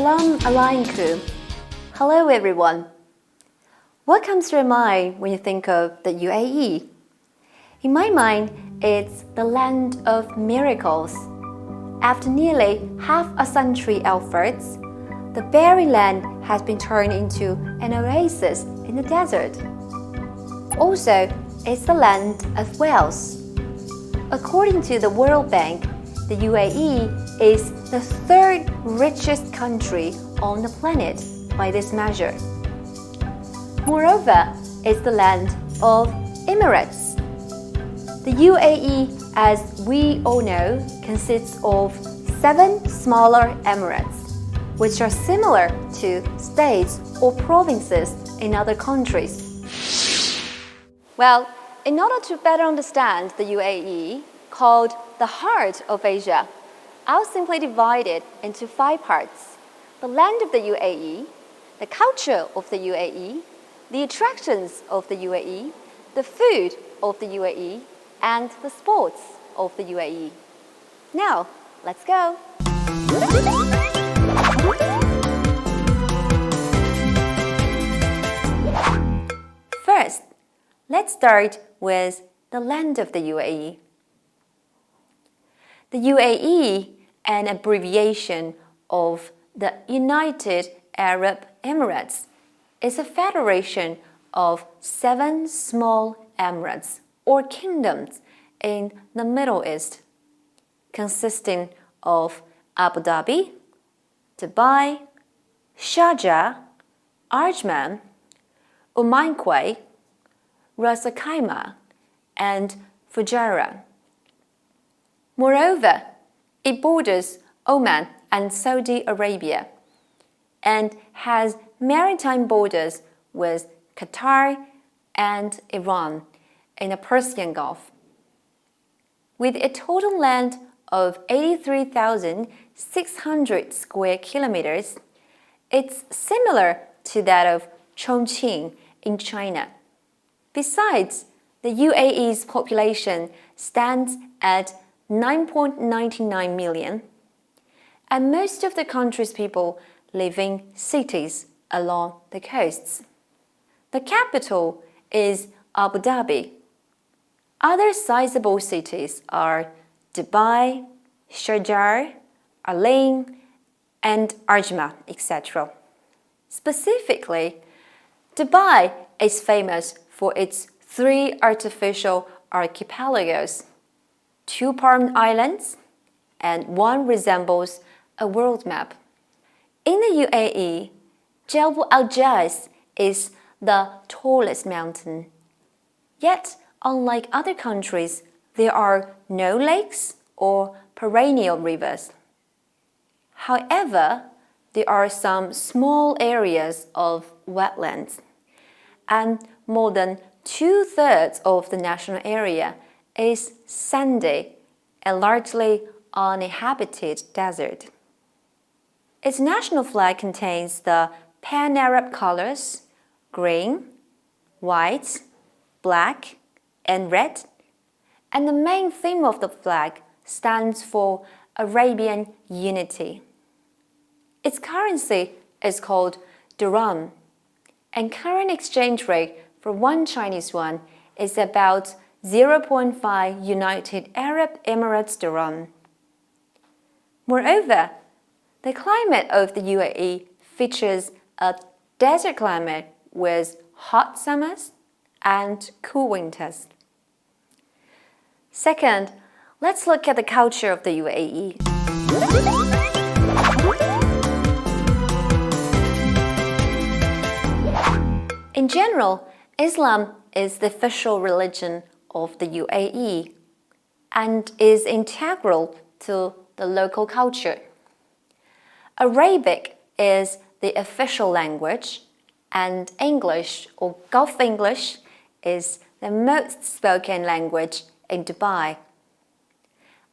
Salam alaikum. Hello everyone. What comes to your mind when you think of the UAE? In my mind, it's the land of miracles. After nearly half a century efforts, the barren land has been turned into an oasis in the desert. Also, it's the land of wealth. According to the World Bank, the UAE is the third richest country on the planet by this measure. Moreover, it's the land of Emirates. The UAE, as we all know, consists of 7 smaller emirates, which are similar to states or provinces in other countries. Well, in order to better understand the UAE, called the heart of Asia, I'll simply divide it into 5 parts: the land of the UAE, the culture of the UAE, the attractions of the UAE, the food of the UAE, and the sports of the UAE. Now, let's go! First, let's start with the land of the UAE. The UAE, an abbreviation of the United Arab Emirates, is a federation of 7 small emirates or kingdoms in the Middle East, consisting of Abu Dhabi, Dubai, Sharjah, Ajman, Quwait, Ras Al Khaimah, and Fujairah. Moreover, it borders Oman and Saudi Arabia and has maritime borders with Qatar and Iran in the Persian Gulf. With a total land of 83,600 square kilometers, it's similar to that of Chongqing in China. Besides, the UAE's population stands at 9.99 million, and most of the country's people live in cities along the coasts. The capital is Abu Dhabi. Other sizable cities are Dubai, Sharjah, Al Ain, and Ajman, etc. Specifically, Dubai is famous for its 3 artificial archipelagos, 2 palm islands, and 1 resembles a world map. In the UAE, Jebel Al-Jais is the tallest mountain. Yet, unlike other countries, there are no lakes or perennial rivers. However, there are some small areas of wetlands, and more than 2/3 of the national area is sandy and largely uninhabited desert. Its national flag contains the Pan-Arab colors green, white, black, and red, and the main theme of the flag stands for Arabian unity. Its currency is called dirham, and current exchange rate for 1 Chinese yuan is about 0.5 United Arab Emirates dirham. Moreover, the climate of the UAE features a desert climate with hot summers and cool winters. Second, let's look at the culture of the UAE. In general, Islam is the official religion of the UAE and is integral to the local culture. Arabic is the official language, and English or Gulf English is the most spoken language in Dubai.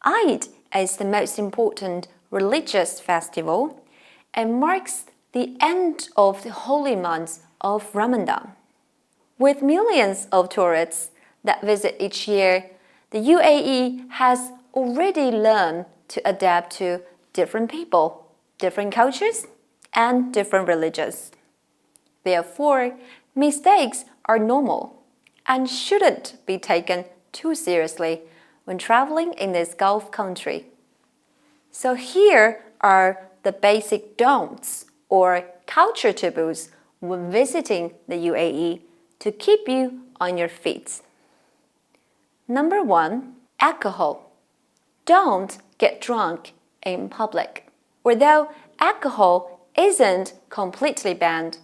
Eid is the most important religious festival and marks the end of the holy month of Ramadan. With millions of tourists that visit each year, the UAE has already learned to adapt to different people, different cultures, and different religions. Therefore, mistakes are normal and shouldn't be taken too seriously when traveling in this Gulf country. So here are the basic don'ts or culture taboos when visiting the UAE to keep you on your feet. Number 1, alcohol. Don't get drunk in public. Although alcohol isn't completely banned,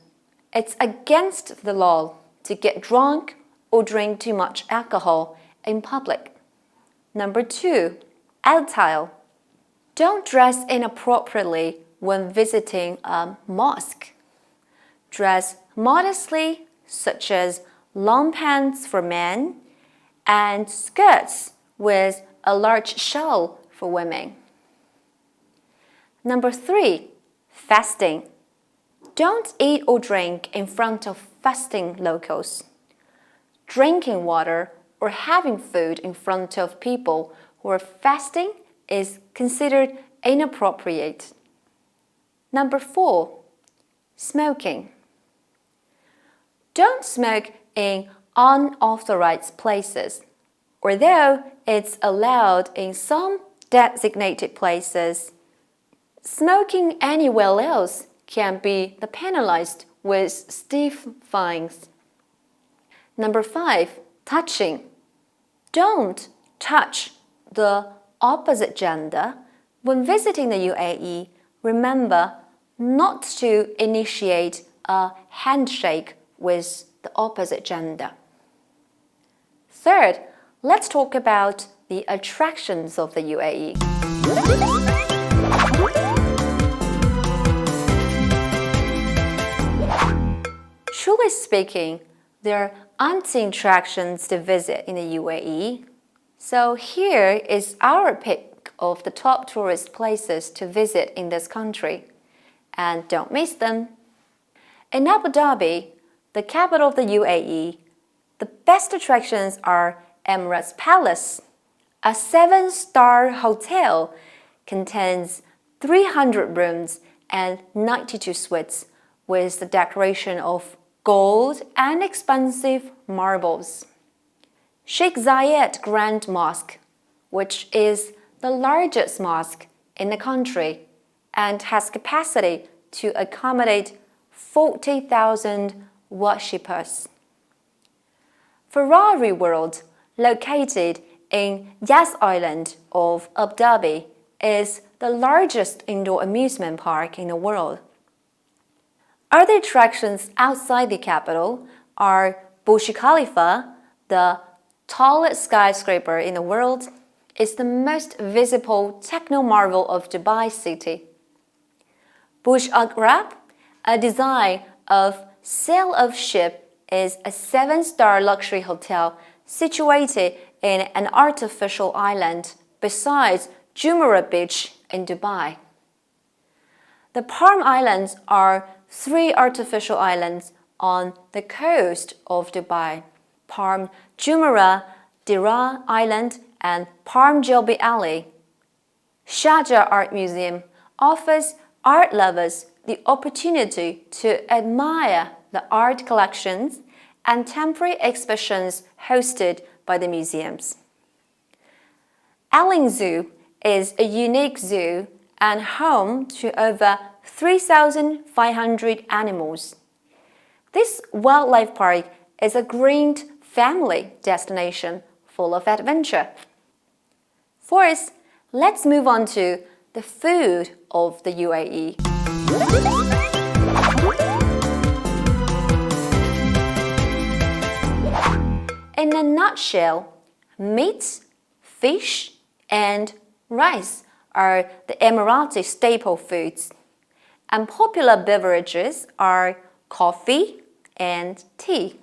it's against the law to get drunk or drink too much alcohol in public. Number 2, attire. Don't dress inappropriately when visiting a mosque. Dress modestly, such as long pants for men and skirts with a large shawl for women. Number 3, fasting. Don't eat or drink in front of fasting locals. Drinking water or having food in front of people who are fasting is considered inappropriate. Number 4, smoking. Don't smoke in unauthorized places, although it's allowed in some designated places. Smoking anywhere else can be penalized with stiff fines. Number 5, touching. Don't touch the opposite gender. When visiting the UAE, remember not to initiate a handshake with the opposite gender. Third, let's talk about the attractions of the UAE. Truly speaking, there aren't attractions to visit in the UAE. So here is our pick of the top tourist places to visit in this country. And don't miss them. In Abu Dhabi, the capital of the UAE, the best attractions are Emirates Palace. A 7-star hotel contains 300 rooms and 92 suites with the decoration of gold and expensive marbles. Sheikh Zayed Grand Mosque, which is the largest mosque in the country and has capacity to accommodate 40,000 worshippers. Ferrari World, located in Yas Island of Abu Dhabi, is the largest indoor amusement park in the world. Other attractions outside the capital are Burj Khalifa, the tallest skyscraper in the world, is the most visible techno marvel of Dubai city. Burj Arab, a design of sail of ship, is a 7-star luxury hotel situated in an artificial island beside Jumeirah Beach in Dubai. The Palm Islands are 3 artificial islands on the coast of Dubai: Palm Jumeirah, Dira Island, and Palm Jelbi Alley. Sharjah Art Museum offers art lovers the opportunity to admire the art collections and temporary exhibitions hosted by the museums. Al Zoo is a unique zoo and home to over 3,500 animals. This wildlife park is a great family destination full of adventure. Fourth, let's move on to the food of the UAE. In a nutshell, meat, fish, and rice are the Emirati staple foods, and popular beverages are coffee and tea.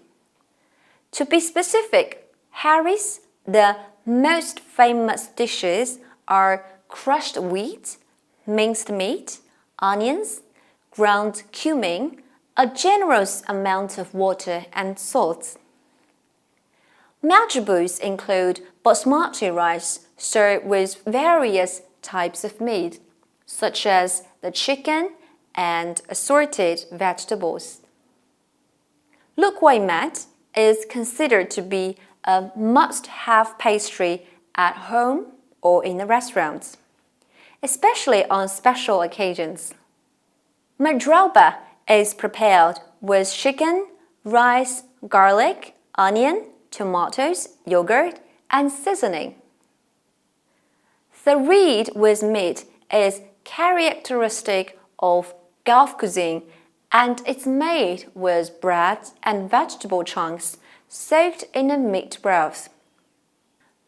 To be specific, Harris, the most famous dishes are crushed wheat, minced meat, onions, ground cumin, a generous amount of water and salt. Majbous include basmati rice served with various types of meat, such as the chicken and assorted vegetables. Lukwaimat is considered to be a must-have pastry at home or in the restaurants, especially on special occasions. Madrauba is prepared with chicken, rice, garlic, onion, tomatoes, yogurt, and seasoning. Tharid with meat is characteristic of Gulf cuisine, and it's made with bread and vegetable chunks soaked in a meat broth.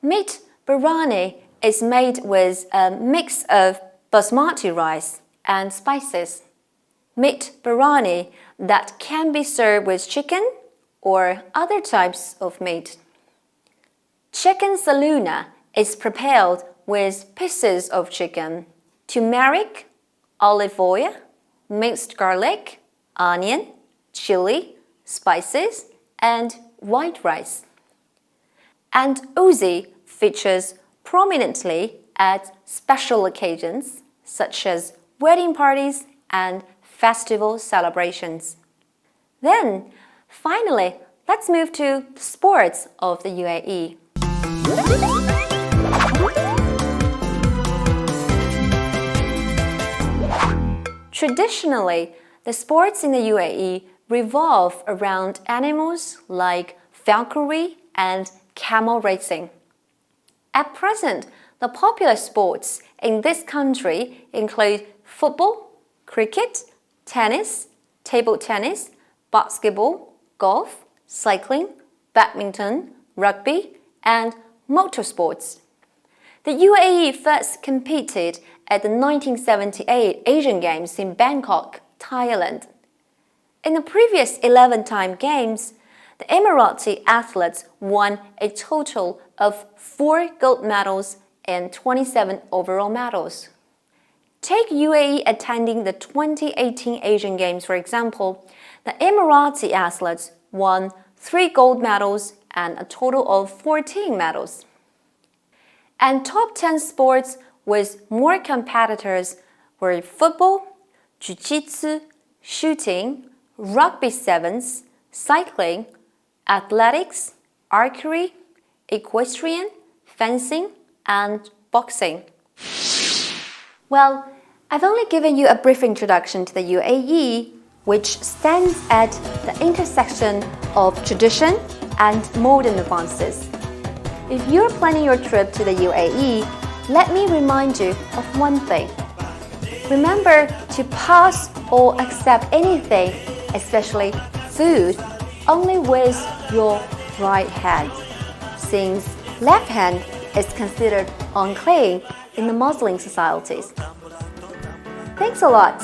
Meat biryani is made with a mix of basmati rice and spices. Meat biryani that can be served with chicken or other types of meat. Chicken saluna is prepared with pieces of chicken, turmeric, olive oil, minced garlic, onion, chili, spices, and white rice. And uzi features prominently at special occasions such as wedding parties and festival celebrations. Then, finally, let's move to the sports of the UAE. Traditionally, the sports in the UAE revolve around animals like falconry and camel racing. At present, the popular sports in this country include football, cricket, tennis, table tennis, basketball, golf, cycling, badminton, rugby, and motorsports. The UAE first competed at the 1978 Asian Games in Bangkok, Thailand. In the previous 11-time games, the Emirati athletes won a total of 4 gold medals and 27 overall medals. Take UAE attending the 2018 Asian Games, for example. The Emirati athletes won 3 gold medals and a total of 14 medals. And top 10 sports with more competitors were football, jiu-jitsu, shooting, rugby sevens, cycling, athletics, archery, equestrian, fencing, and boxing. Well, I've only given you a brief introduction to the UAE, which stands at the intersection of tradition and modern advances. If you're planning your trip to the UAE, let me remind you of one thing. Remember to pass or accept anything, especially food, only with your right hand, since left hand is considered unclean in the Muslim societies. Thanks a lot.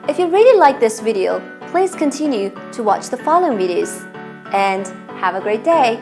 If you really like this video, please continue to watch the following videos, and have a great day.